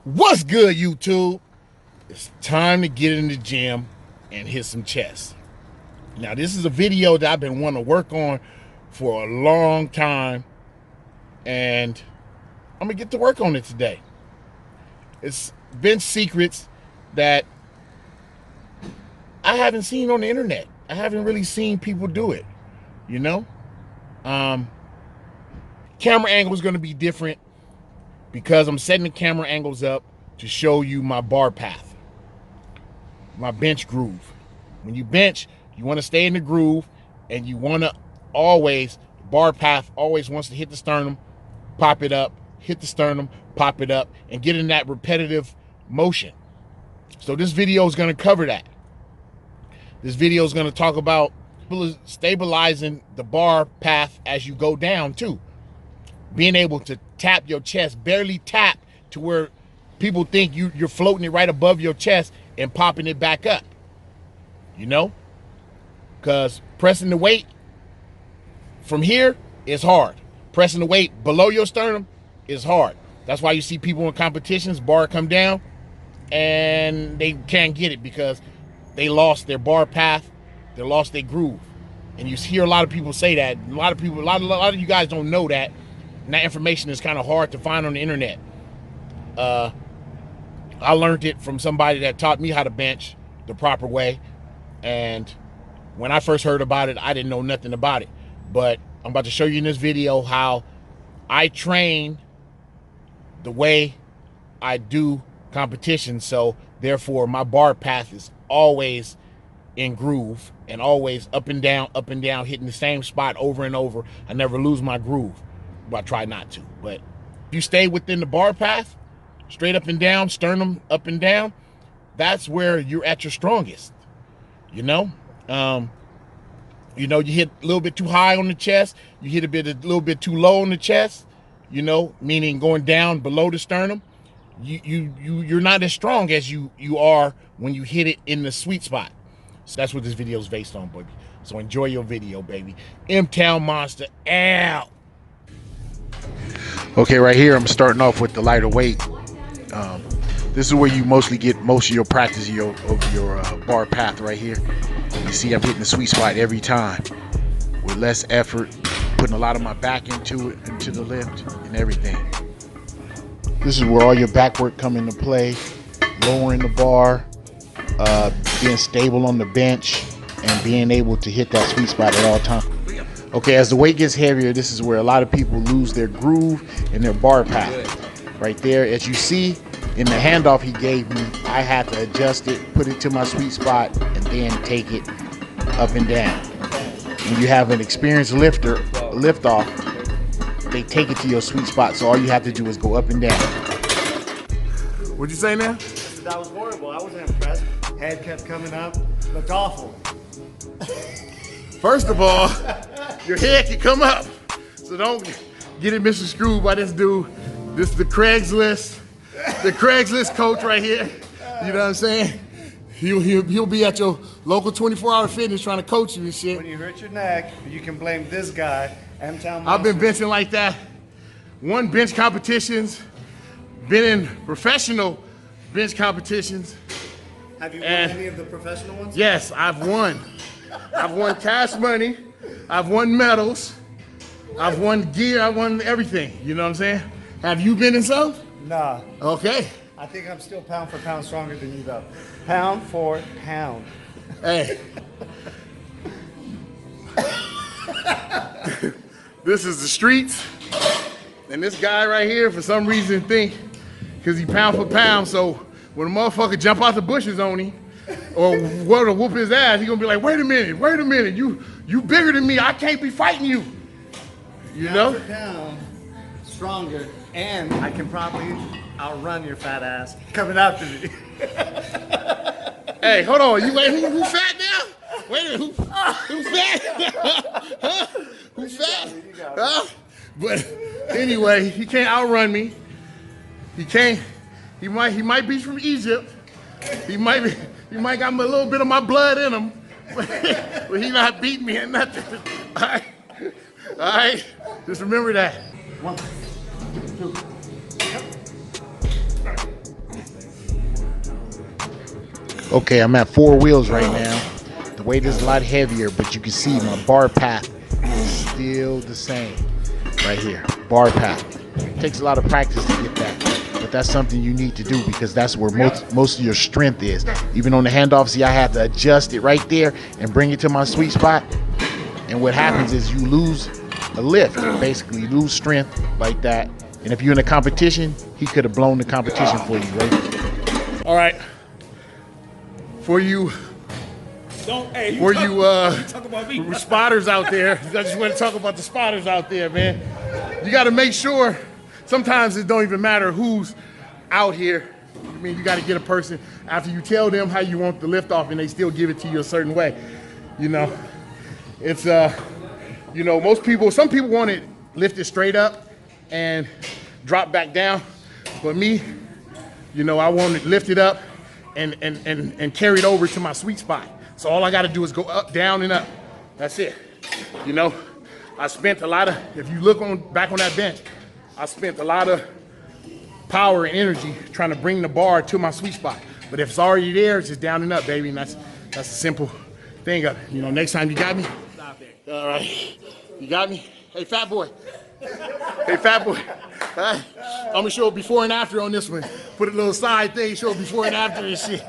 What's good, YouTube? It's time to get in the gym and hit some chest. Now, this is a video that I've been wanting to work on for a long time, and I'm gonna get to work on it today. It's been secrets that I haven't seen on the internet. I haven't really seen people do it, you know? Camera angle is gonna be different because I'm setting the camera angles up to show you my bar path, my bench groove. When you bench, you want to stay in the groove, and you want to always, bar path always wants to hit the sternum, pop it up, hit the sternum, pop it up, and get in that repetitive motion. So this video is going to cover that. This video is going to talk about stabilizing the bar path as you go down too. Being able to tap your chest, barely tap to where people think you're floating it right above your chest and popping it back up, you know? Because pressing the weight from here is hard. Pressing the weight below your sternum is hard. That's why you see people in competitions, bar come down, and they can't get it because they lost their bar path, they lost their groove. And you hear a lot of people say that. A lot of you guys don't know that. And that information is kind of hard to find on the internet. I learned it from somebody that taught me how to bench the proper way. And when I first heard about it, I didn't know nothing about it. But I'm about to show you in this video how I train the way I do competition. So therefore my bar path is always in groove and always up and down, hitting the same spot over and over. I never lose my groove. Well, I try not to, but if you stay within the bar path, straight up and down, sternum up and down, that's where you're at your strongest. You know, you hit a little bit too high on the chest, you hit a little bit too low on the chest, you know, meaning going down below the sternum, you're not as strong as you are when you hit it in the sweet spot. So that's what this video is based on, baby. So enjoy your video, baby. M-Town Monsta out. Okay, right here I'm starting off with the lighter weight. This is where you mostly get most of your practice of your bar path right here. You see I'm hitting the sweet spot every time with less effort, putting a lot of my back into it, into the lift and everything. This is where all your back work come into play, lowering the bar, being stable on the bench, and being able to hit that sweet spot at all times. Okay, as the weight gets heavier, this is where a lot of people lose their groove and their bar path. Right there, as you see in the handoff he gave me, I had to adjust it, put it to my sweet spot, and then take it up and down. When you have an experienced lifter, lift off, they take it to your sweet spot, so all you have to do is go up and down. What'd you say now? That was horrible. I wasn't impressed. Head kept coming up. Looked awful. First of all, your head can come up, so don't get it misconstrued by this dude. This is the Craigslist coach right here. You know what I'm saying? He'll be at your local 24-hour fitness trying to coach you and shit. When you hurt your neck, you can blame this guy, M-Town Monsta. I've been benching like that. Won bench competitions, been in professional bench competitions. Have you won any of the professional ones? Yes, I've won. I've won cash money, I've won medals, I've won gear, I've won everything. You know what I'm saying? Have you been in some? Nah. Okay. I think I'm still pound for pound stronger than you though. Pound for pound. Hey. This is the streets. And this guy right here, for some reason, think, because he pound for pound, so when a motherfucker jump out the bushes on him, or want to whoop his ass, he gonna be like, wait a minute, you bigger than me, I can't be fighting you. You know? Pound for pound, stronger, and I can probably outrun your fat ass coming after me. Hey, hold on, who fat now? Wait a minute, who fat? Huh? Who fat? Huh? But anyway, he can't outrun me. He might be from Egypt. He might got a little bit of my blood in him, but he not beating me at nothing. All right, just remember that. 1, 2. Okay, I'm at 4 wheels right now. The weight is a lot heavier, but you can see my bar path is still the same right here. Bar path. Takes a lot of practice to get that, but that's something you need to do because that's where most of your strength is. Even on the handoff, see, I have to adjust it right there and bring it to my sweet spot. And what happens is you lose a lift, basically you lose strength like that. And if you're in a competition, he could have blown the competition for you, right? All right. For you spotters out there, I just want to talk about the spotters out there, man. You got to make sure, sometimes it don't even matter who's out here. I mean, you got to get a person, after you tell them how you want the lift off and they still give it to you a certain way. You know, it's, you know, some people want it lifted straight up and drop back down. But me, you know, I want it lifted up and carried over to my sweet spot. So all I gotta do is go up, down, and up. That's it. You know, I spent a lot of, if you look back on that bench, I spent a lot of power and energy trying to bring the bar to my sweet spot. But if it's already there, it's just down and up, baby. And that's a simple thing. You know, next time you got me. Stop it. All right. You got me? Hey, fat boy. Hey, fat boy. I'm gonna show before and after on this one. Put a little side thing, show before and after and shit.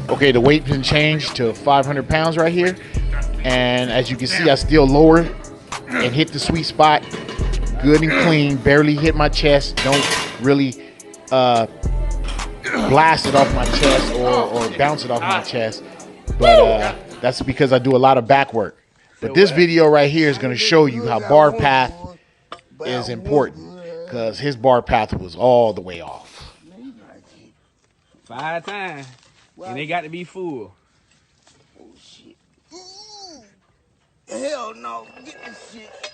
Okay, the weight been changed to 500 pounds right here. And as you can see, I still lower and hit the sweet spot. Good and clean, barely hit my chest. Don't really blast it off my chest or bounce it off my chest. But that's because I do a lot of back work. But this video right here is gonna show you how bar path is important because his bar path was all the way off. 5 times, and they got to be full. Oh shit. Hell no, get this shit.